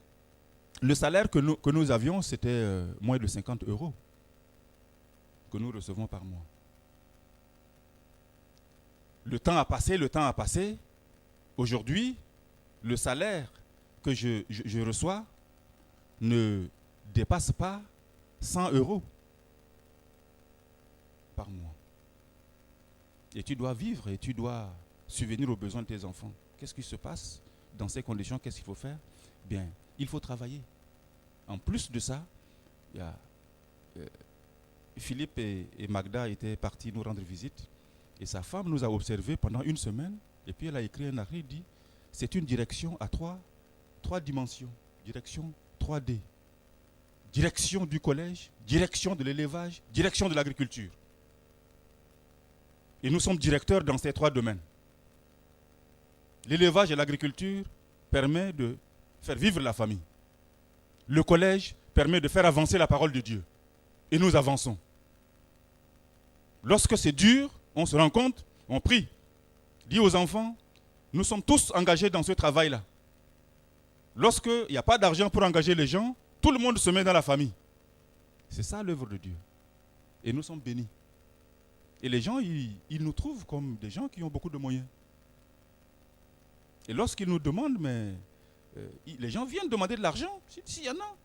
le salaire que nous avions, c'était moins de 50 € que nous recevons par mois. Le temps a passé. Aujourd'hui, le salaire que je reçois ne dépasse pas 100 € par mois. Et tu dois vivre et tu dois subvenir aux besoins de tes enfants. Qu'est-ce qui se passe dans ces conditions? Qu'est-ce qu'il faut faire? Bien, il faut travailler. En plus de ça, il y a, Philippe et Magda étaient partis nous rendre visite et sa femme nous a observés pendant une semaine et puis elle a écrit un article, dit c'est une direction à trois dimensions, direction 3D, direction du collège, direction de l'élevage, direction de l'agriculture. Et nous sommes directeurs dans ces 3 domaines. L'élevage et l'agriculture permettent de faire vivre la famille. Le collège permet de faire avancer la parole de Dieu. Et nous avançons. Lorsque c'est dur, on se rend compte, on prie. Dit aux enfants, nous sommes tous engagés dans ce travail-là. Lorsqu'il n'y a pas d'argent pour engager les gens, tout le monde se met dans la famille. C'est ça l'œuvre de Dieu. Et nous sommes bénis. Et les gens, ils nous trouvent comme des gens qui ont beaucoup de moyens. Et lorsqu'ils nous demandent, mais les gens viennent demander de l'argent. S'il y en a,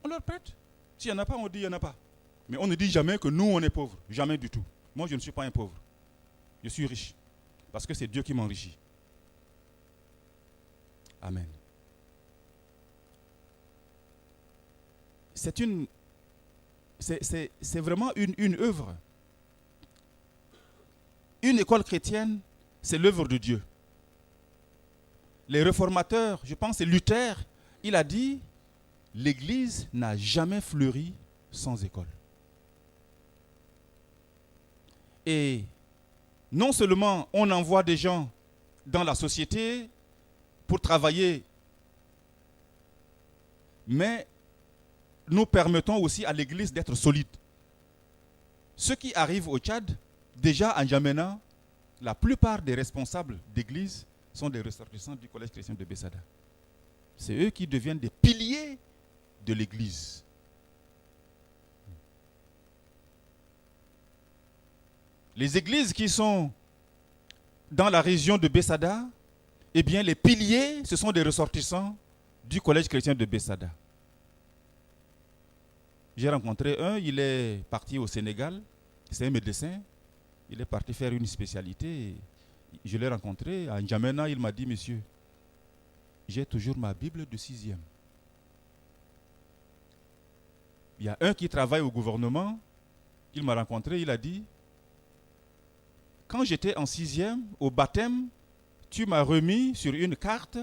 on leur prête. S'il n'y en a pas, on dit il n'y en a pas. Mais on ne dit jamais que nous, on est pauvres. Jamais du tout. Moi, je ne suis pas un pauvre. Je suis riche. Parce que c'est Dieu qui m'enrichit. Amen. C'est vraiment une œuvre. Une école chrétienne, c'est l'œuvre de Dieu. Les réformateurs, je pense c'est Luther, il a dit, l'Église n'a jamais fleuri sans école. Et non seulement on envoie des gens dans la société pour travailler, mais nous permettons aussi à l'Église d'être solide. Ceux qui arrivent au Tchad, déjà en N'Djamena, la plupart des responsables d'église sont des ressortissants du collège chrétien de Bessada. C'est eux qui deviennent des piliers de l'église. Les églises qui sont dans la région de Bessada, eh bien, les piliers, ce sont des ressortissants du collège chrétien de Bessada. J'ai rencontré un, il est parti au Sénégal, c'est un médecin, il est parti faire une spécialité. Je l'ai rencontré à N'Djamena, il m'a dit, monsieur, j'ai toujours ma Bible de 6e. Il y a un qui travaille au gouvernement, il m'a rencontré, il a dit, quand j'étais en 6e, au baptême, tu m'as remis sur une carte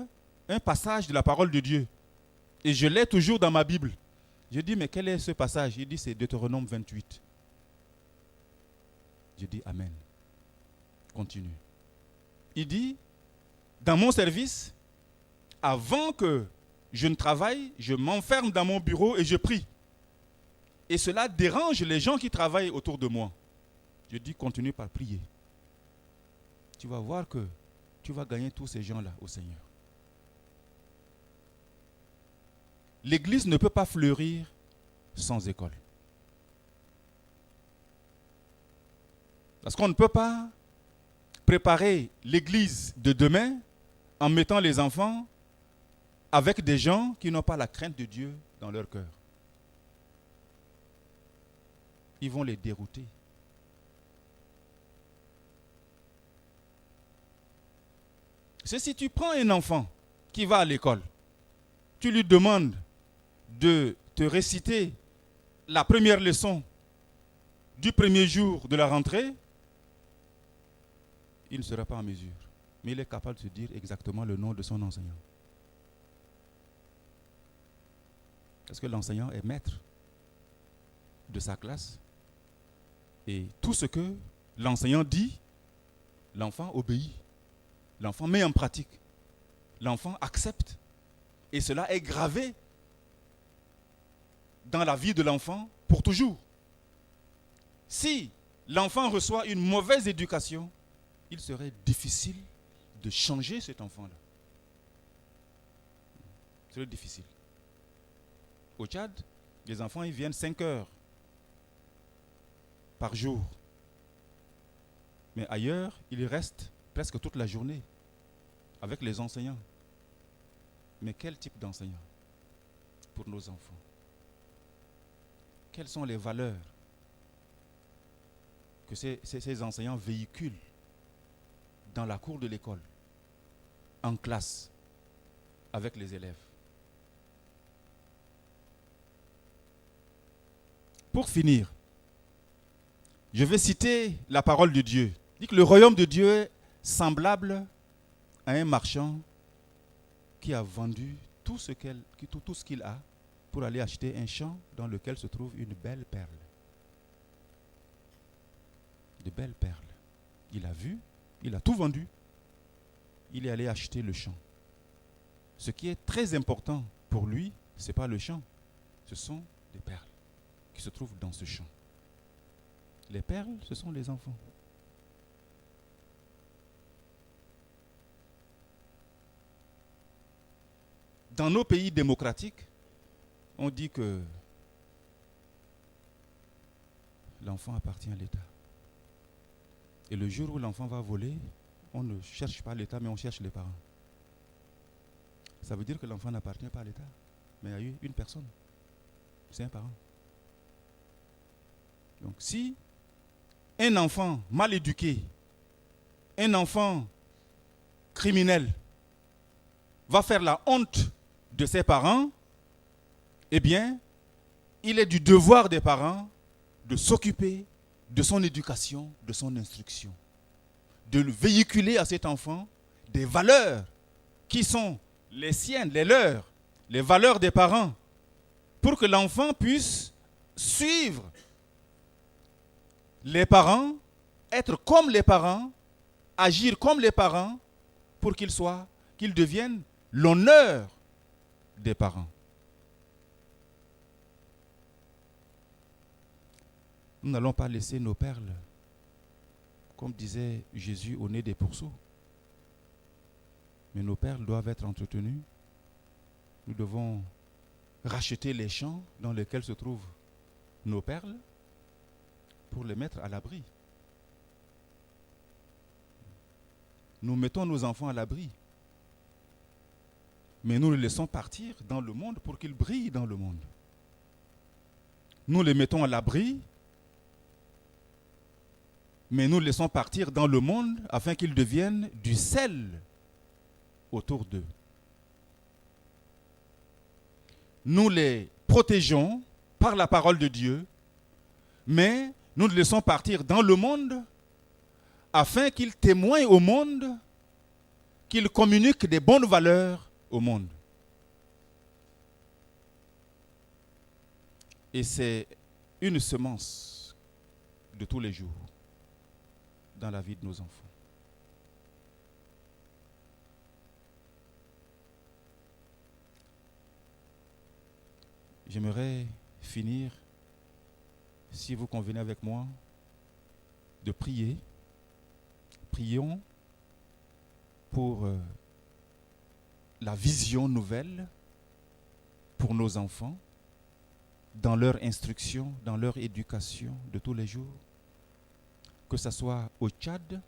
un passage de la parole de Dieu. Et je l'ai toujours dans ma Bible. Je dis, mais quel est ce passage? Il dit, c'est Deutéronome 28. Je dis, amen. Continue. Il dit, dans mon service, avant que je ne travaille, je m'enferme dans mon bureau et je prie. Et cela dérange les gens qui travaillent autour de moi. Je dis, continue par prier. Tu vas voir que tu vas gagner tous ces gens-là au Seigneur. L'église ne peut pas fleurir sans école. Parce qu'on ne peut pas préparer l'église de demain en mettant les enfants avec des gens qui n'ont pas la crainte de Dieu dans leur cœur. Ils vont les dérouter. C'est si tu prends un enfant qui va à l'école, tu lui demandes de te réciter la première leçon du premier jour de la rentrée, il ne sera pas en mesure. Mais il est capable de se dire exactement le nom de son enseignant. Parce que l'enseignant est maître de sa classe. Et tout ce que l'enseignant dit, l'enfant obéit. L'enfant met en pratique. L'enfant accepte. Et cela est gravé dans la vie de l'enfant pour toujours. Si l'enfant reçoit une mauvaise éducation, il serait difficile de changer cet enfant-là. Ce serait difficile. Au Tchad, les enfants ils viennent 5 heures par jour. Mais ailleurs, ils restent presque toute la journée avec les enseignants. Mais quel type d'enseignants pour nos enfants? Quelles sont les valeurs que ces enseignants véhiculent dans la cour de l'école, en classe, avec les élèves? Pour finir, je vais citer la parole de Dieu. Il dit que le royaume de Dieu est semblable à un marchand qui a vendu tout ce qu'il a pour aller acheter un champ dans lequel se trouve une belle perle. De belles perles. Il a vu, il a tout vendu. Il est allé acheter le champ. Ce qui est très important pour lui, ce n'est pas le champ, ce sont des perles qui se trouvent dans ce champ. Les perles, ce sont les enfants. Dans nos pays démocratiques, on dit que l'enfant appartient à l'État. Et le jour où l'enfant va voler, on ne cherche pas l'État, mais on cherche les parents. Ça veut dire que l'enfant n'appartient pas à l'État, mais à une personne. C'est un parent. Donc si un enfant mal éduqué, un enfant criminel, va faire la honte de ses parents, eh bien, il est du devoir des parents de s'occuper de son éducation, de son instruction, de véhiculer à cet enfant des valeurs qui sont les siennes, les leurs, les valeurs des parents, pour que l'enfant puisse suivre les parents, être comme les parents, agir comme les parents, pour qu'il devienne l'honneur des parents. Nous n'allons pas laisser nos perles, comme disait Jésus, au nez des pourceaux. Mais nos perles doivent être entretenues. Nous devons racheter les champs dans lesquels se trouvent nos perles pour les mettre à l'abri. nous mettons nos enfants à l'abri. Mais nous les laissons partir dans le monde pour qu'ils brillent dans le monde. Nous les mettons à l'abri, mais nous les laissons partir dans le monde afin qu'ils deviennent du sel autour d'eux. Nous les protégeons par la parole de Dieu, mais nous les laissons partir dans le monde afin qu'ils témoignent au monde, qu'ils communiquent des bonnes valeurs au monde. Et c'est une semence de tous les jours dans la vie de nos enfants. J'aimerais finir, si vous convenez avec moi, de prier. Prions pour la vision nouvelle pour nos enfants, dans leur instruction, dans leur éducation de tous les jours, que ce soit au Tchad,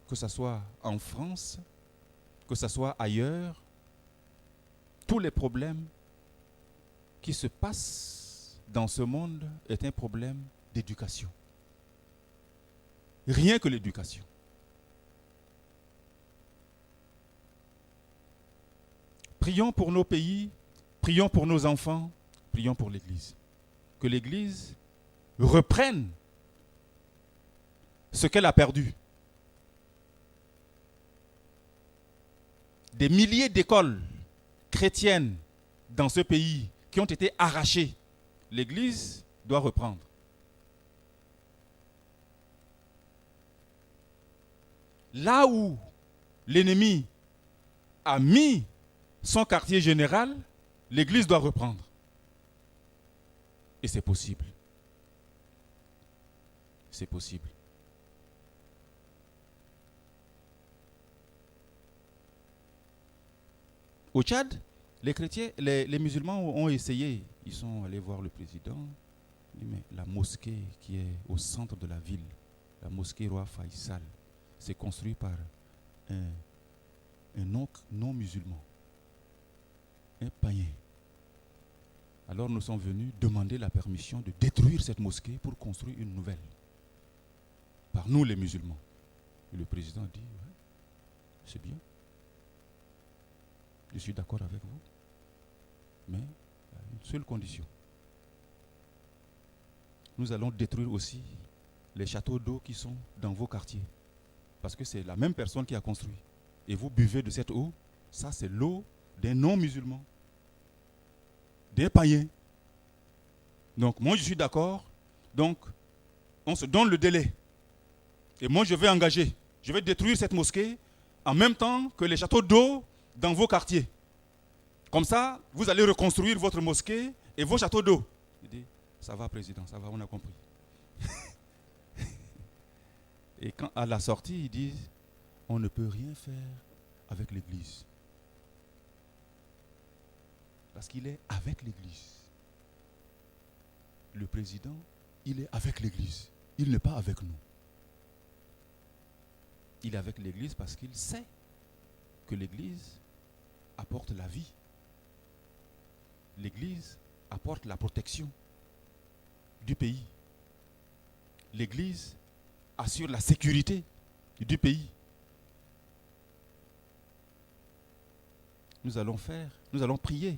que ce soit en France, que ce soit ailleurs. Tous les problèmes qui se passent dans ce monde est un problème d'éducation. Rien que l'éducation. Prions pour nos pays, prions pour nos enfants, prions pour l'Église. Que l'Église reprenne ce qu'elle a perdu. Des milliers d'écoles chrétiennes dans ce pays qui ont été arrachées. L'Église doit reprendre. Là où l'ennemi a mis son quartier général, l'Église doit reprendre. Et c'est possible. C'est possible. Au Tchad, les chrétiens, les musulmans ont essayé. Ils sont allés voir le président. Ils disent, mais la mosquée qui est au centre de la ville, la mosquée Roi Faisal, c'est construit par un non-musulman, un païen. Alors nous sommes venus demander la permission de détruire cette mosquée pour construire une nouvelle. Par nous les musulmans. Et le président dit, ouais, c'est bien. Je suis d'accord avec vous. Mais il y a une seule condition. Nous allons détruire aussi les châteaux d'eau qui sont dans vos quartiers. Parce que c'est la même personne qui a construit. Et vous buvez de cette eau. Ça, c'est l'eau d'un non-musulman. D'un païen. Donc, moi, je suis d'accord. Donc, on se donne le délai. Et moi, je vais engager. Je vais détruire cette mosquée en même temps que les châteaux d'eau dans vos quartiers. Comme ça, vous allez reconstruire votre mosquée et vos châteaux d'eau. Il dit, ça va, président, ça va, on a compris. Et quand à la sortie, ils disent, on ne peut rien faire avec l'Église. Parce qu'il est avec l'Église. Le président, il est avec l'Église. Il n'est pas avec nous. Il est avec l'Église parce qu'il sait que l'Église apporte la vie. L'Église apporte la protection du pays. L'Église assure la sécurité du pays. Nous allons prier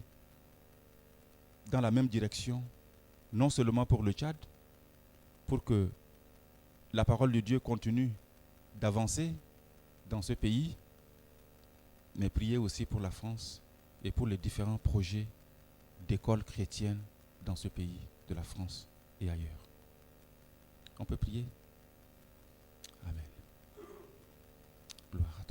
dans la même direction, non seulement pour le Tchad, pour que la parole de Dieu continue d'avancer dans ce pays, mais prier aussi pour la France et pour les différents projets d'écoles chrétiennes dans ce pays de la France et ailleurs. On peut prier? Amen. Gloire à toi.